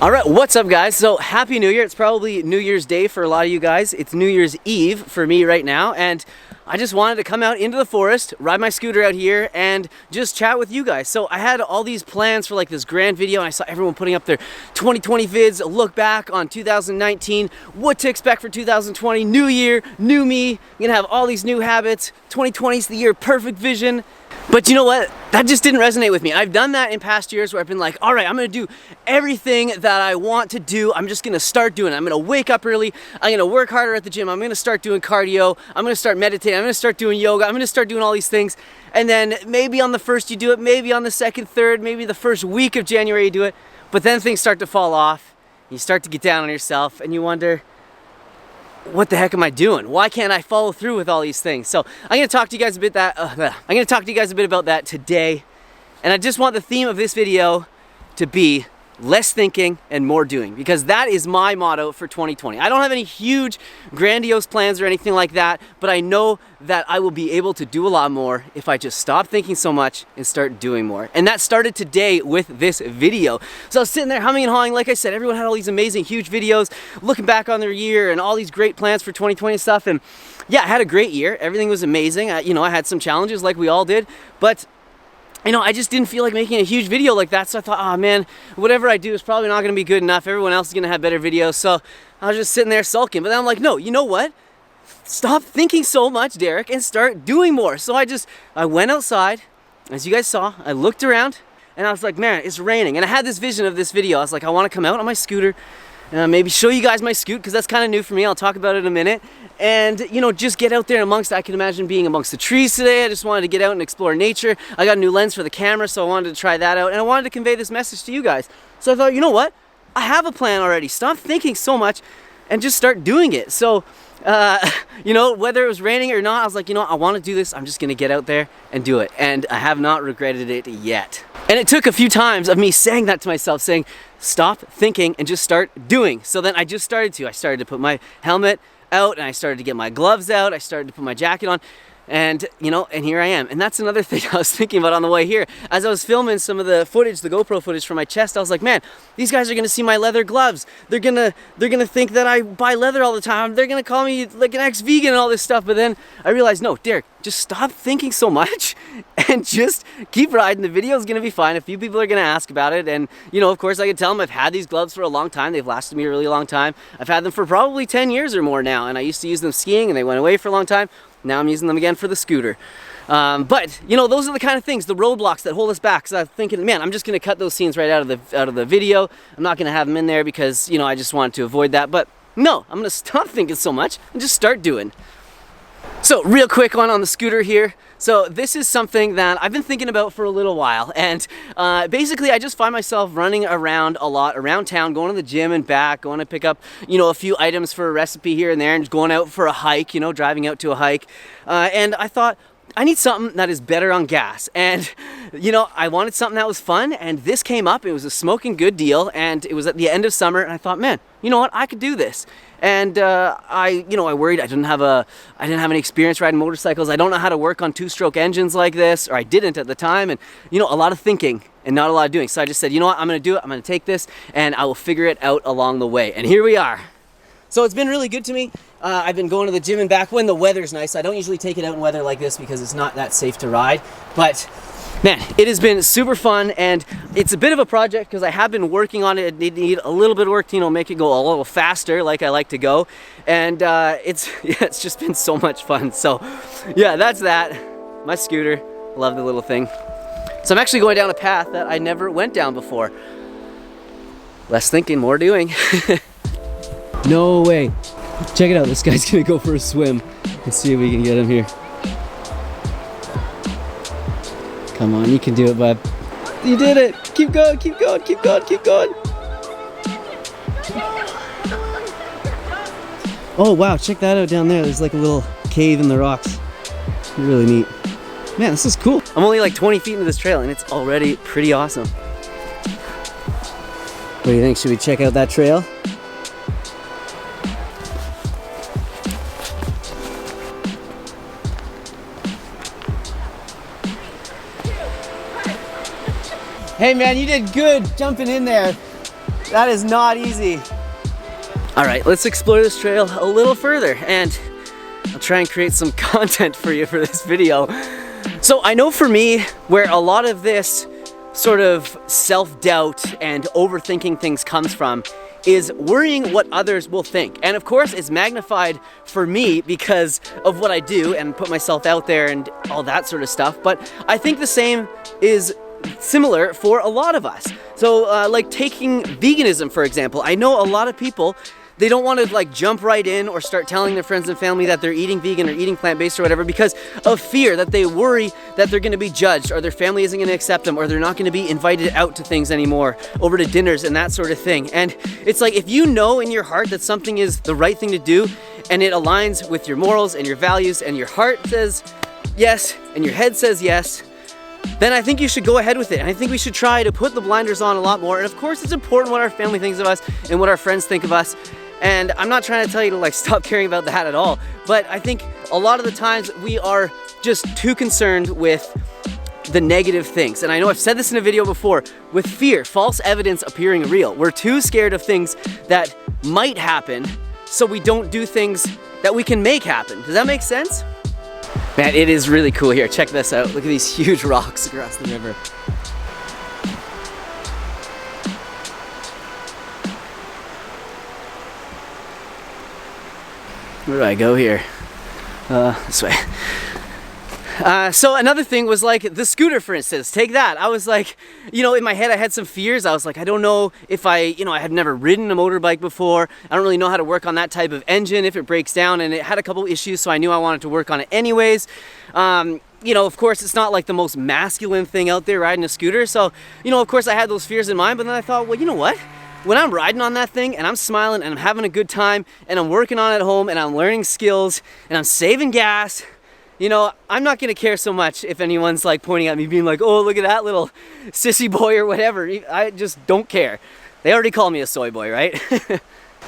All right, what's up guys? So happy New Year. It's probably New Year's Day for a lot of you guys. It's New Year's Eve for me right now, and I just wanted to come out into the forest, ride my scooter out here, and just chat with you guys. So I had all these plans for like this grand video, and I saw everyone putting up their 2020 vids, a look back on 2019, what to expect for 2020, new year, new me, I'm gonna have all these new habits, 2020 is the year, perfect vision. But you know what? That just didn't resonate with me. I've done that in past years where I've been like, all right, I'm gonna do everything that I want to do. I'm just gonna start doing it. I'm gonna wake up early. I'm gonna work harder at the gym. I'm gonna start doing cardio. I'm gonna start meditating. I'm gonna start doing yoga. I'm gonna start doing all these things. And then maybe on the first you do it, maybe on the second, third, maybe the first week of January you do it. But then things start to fall off. You start to get down on yourself and you wonder, what the heck am I doing? Why can't I follow through with all these things? So I'm going to talk to you guys a bit about that today. And I just want the theme of this video to be less thinking and more doing, because that is my motto for 2020. I don't have any huge grandiose plans or anything like that, but I know that I will be able to do a lot more if I just stop thinking so much and start doing more. And that started today with this video. So I was sitting there humming and hawing. Like I said, everyone had all these amazing huge videos looking back on their year and all these great plans for 2020 and stuff. And yeah, I had a great year. Everything was amazing. I had some challenges like we all did, but I just didn't feel like making a huge video like that. So I thought, oh man, whatever I do is probably not gonna be good enough. Everyone else is gonna have better videos. So I was just sitting there sulking. But then I'm like, no, you know what? Stop thinking so much, Derek, and start doing more. So I went outside, as you guys saw, I looked around, and I was like, man, it's raining. And I had this vision of this video. I was like, I wanna come out on my scooter, maybe show you guys my scoot, because that's kind of new for me. I'll talk about it in a minute. And, just get out there amongst, I can imagine being amongst the trees today. I just wanted to get out and explore nature. I got a new lens for the camera, so I wanted to try that out. And I wanted to convey this message to you guys. So I thought, you know what? I have a plan already. Stop thinking so much and just start doing it. So, whether it was raining or not, I was like, I want to do this. I'm just going to get out there and do it. And I have not regretted it yet. And it took a few times of me saying that to myself, saying, stop thinking and just start doing. So then I just started to. I started to put my helmet out, and I started to get my gloves out. I started to put my jacket on, and and here I am. And that's another thing I was thinking about on the way here. As I was filming some of the footage, the GoPro footage from my chest, I was like, man, these guys are gonna see my leather gloves. They're gonna think that I buy leather all the time. They're gonna call me like an ex-vegan and all this stuff. But then I realized, no, Derek, just stop thinking so much and just keep riding. The video is gonna be fine. A few people are gonna ask about it, and of course I can tell them I've had these gloves for a long time. They've lasted me a really long time. I've had them for probably 10 years or more now, and I used to use them skiing and they went away for a long time. Now I'm using them again for the scooter. But those are the kind of things, the roadblocks that hold us back. So I'm thinking, man, I'm just gonna cut those scenes right out of the video. I'm not gonna have them in there because I just wanted to avoid that. But no, I'm gonna stop thinking so much and just start doing. So real quick on the scooter here. So this is something that I've been thinking about for a little while, and basically I just find myself running around a lot around town, going to the gym and back, going to pick up a few items for a recipe here and there, and just going out for a hike, driving out to a hike, and I thought, I need something that is better on gas. And I wanted something that was fun, and this came up. It was a smoking good deal, and it was at the end of summer, and I thought, man, you know what, I could do this. And I worried I didn't have any experience riding motorcycles. I don't know how to work on two-stroke engines like this, or I didn't at the time. And a lot of thinking and not a lot of doing. So I just said, you know what, I'm gonna do it. I'm gonna take this, and I will figure it out along the way. And here we are. So it's been really good to me. I've been going to the gym and back when the weather's nice. I don't usually take it out in weather like this because it's not that safe to ride. But man, it has been super fun, and it's a bit of a project because I have been working on it. It need a little bit of work to make it go a little faster like I like to go. And it's just been so much fun. So yeah, that's that. My scooter, love the little thing. So I'm actually going down a path that I never went down before. Less thinking, more doing. No way. Check it out, this guy's gonna go for a swim. Let's see if we can get him here. Come on, you can do it, bud. You did it! Keep going, keep going, keep going, keep going! Oh wow, check that out down there. There's like a little cave in the rocks. Really neat. Man, this is cool. I'm only like 20 feet into this trail and it's already pretty awesome. What do you think? Should we check out that trail? Hey man, you did good jumping in there. That is not easy. All right, let's explore this trail a little further, and I'll try and create some content for you for this video. So I know for me, where a lot of this sort of self-doubt and overthinking things comes from is worrying what others will think. And of course, it's magnified for me because of what I do and put myself out there and all that sort of stuff. But I think the same is similar for a lot of us. So like taking veganism, for example. I know a lot of people, they don't want to like jump right in or start telling their friends and family that they're eating vegan or eating plant-based or whatever because of fear, that they worry that they're going to be judged or their family isn't going to accept them or they're not going to be invited out to things anymore, over to dinners and that sort of thing. And it's like, if you know in your heart that something is the right thing to do and it aligns with your morals and your values and your heart says yes and your head says yes, then I think you should go ahead with it. And I think we should try to put the blinders on a lot more. And of course, it's important what our family thinks of us and what our friends think of us. And I'm not trying to tell you to like stop caring about that at all. But I think a lot of the times we are just too concerned with the negative things. And I know I've said this in a video before, with fear, false evidence appearing real. We're too scared of things that might happen, so we don't do things that we can make happen. Does that make sense? Man, it is really cool here. Check this out. Look at these huge rocks across the river. Where do I go here? This way. So another thing was like the scooter, for instance. Take that. I was like, you know, in my head I had some fears. I was like, I don't know if I had never ridden a motorbike before. I don't really know how to work on that type of engine if it breaks down, and it had a couple issues, so I knew I wanted to work on it anyways. You know, of course, it's not like the most masculine thing out there, riding a scooter. So, you know, of course I had those fears in mind, but then I thought, well, you know what? When I'm riding on that thing and I'm smiling and I'm having a good time and I'm working on it at home and I'm learning skills and I'm saving gas, you know, I'm not gonna care so much if anyone's like pointing at me being like, oh, look at that little sissy boy or whatever. I just don't care. They already call me a soy boy, right?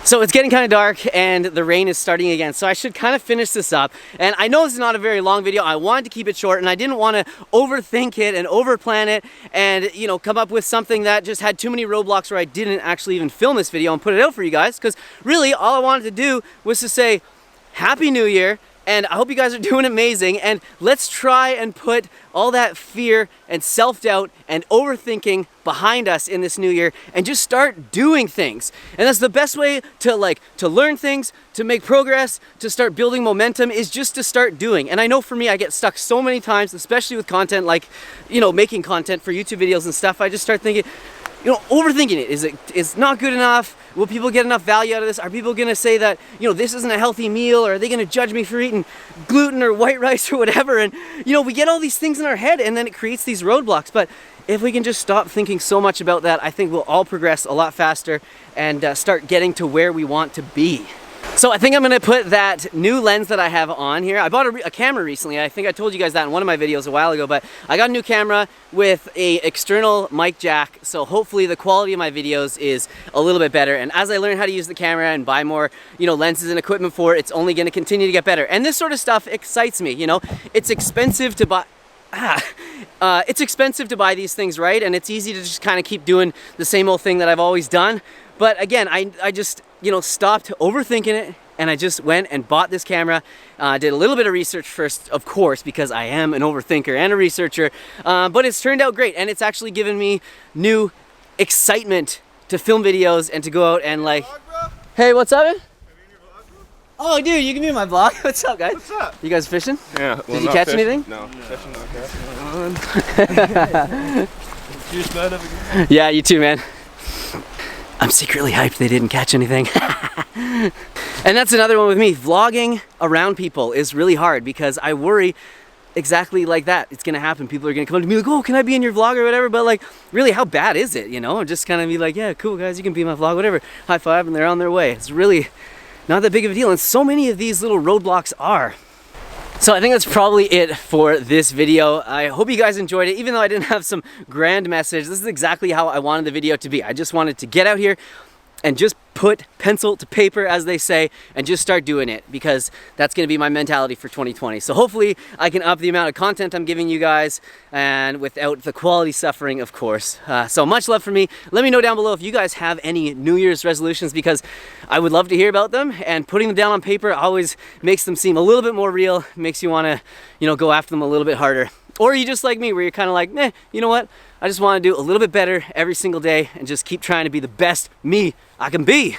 So it's getting kind of dark and the rain is starting again, so I should kind of finish this up. And I know this is not a very long video. I wanted to keep it short and I didn't want to overthink it and overplan it and, you know, come up with something that just had too many roadblocks where I didn't actually even film this video and put it out for you guys. Because really all I wanted to do was to say Happy New Year, and I hope you guys are doing amazing, and let's try and put all that fear and self-doubt and overthinking behind us in this new year and just start doing things. And that's the best way to learn things, to make progress, to start building momentum, is just to start doing. And I know for me, I get stuck so many times, especially with content like, you know, making content for YouTube videos and stuff. I just start thinking, you know, overthinking it. Is not good enough? Will people get enough value out of this? Are people gonna say that, you know, this isn't a healthy meal? Or are they gonna judge me for eating gluten or white rice or whatever? And, you know, we get all these things in our head and then it creates these roadblocks. But if we can just stop thinking so much about that, I think we'll all progress a lot faster and start getting to where we want to be. So I think I'm gonna put that new lens that I have on here. I bought a camera recently. I think I told you guys that in one of my videos a while ago, but I got a new camera with a external mic jack, so hopefully the quality of my videos is a little bit better. And as I learn how to use the camera and buy more, you know, lenses and equipment for it, it's only gonna continue to get better. And this sort of stuff excites me, you know? It's expensive to buy. It's expensive to buy these things, right? And it's easy to just kind of keep doing the same old thing that I've always done. But again, I just, you know, stopped overthinking it and I just went and bought this camera. Did a little bit of research first, of course, because I am an overthinker and a researcher. But it's turned out great, and it's actually given me new excitement to film videos and to go out and like... Hey, what's up, man? Oh, dude, you can be in my vlog. What's up, guys? What's up? You guys fishing? Yeah. Well, did you catch anything? No. Fishing, not catching. Yeah, you too, man. I'm secretly hyped they didn't catch anything. And that's another one with me. Vlogging around people is really hard because I worry exactly like that. It's gonna happen. People are gonna come up to me like, oh, can I be in your vlog or whatever? But like, really, how bad is it, you know? I'm just kind of be like, yeah, cool, guys, you can be in my vlog, whatever. High five, and they're on their way. It's really not that big of a deal. And so many of these little roadblocks are. So I think that's probably it for this video. I hope you guys enjoyed it, even though I didn't have some grand message. This is exactly how I wanted the video to be. I just wanted to get out here and just put pencil to paper, as they say, and just start doing it, because that's going to be my mentality for 2020. So hopefully I can up the amount of content I'm giving you guys, and without the quality suffering, of course. So much love for me. Let me know down below if you guys have any New Year's resolutions, because I would love to hear about them, and putting them down on paper always makes them seem a little bit more real, makes you want to, you know, go after them a little bit harder. Or you just like me, where you're kind of like, meh, you know what? I just want to do a little bit better every single day and just keep trying to be the best me I can be.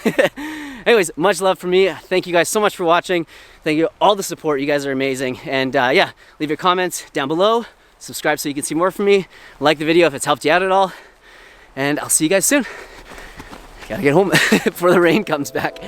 Anyways, much love from me. Thank you guys so much for watching. Thank you all the support. You guys are amazing. And yeah, leave your comments down below. Subscribe so you can see more from me. Like the video if it's helped you out at all. And I'll see you guys soon. Gotta get home before the rain comes back.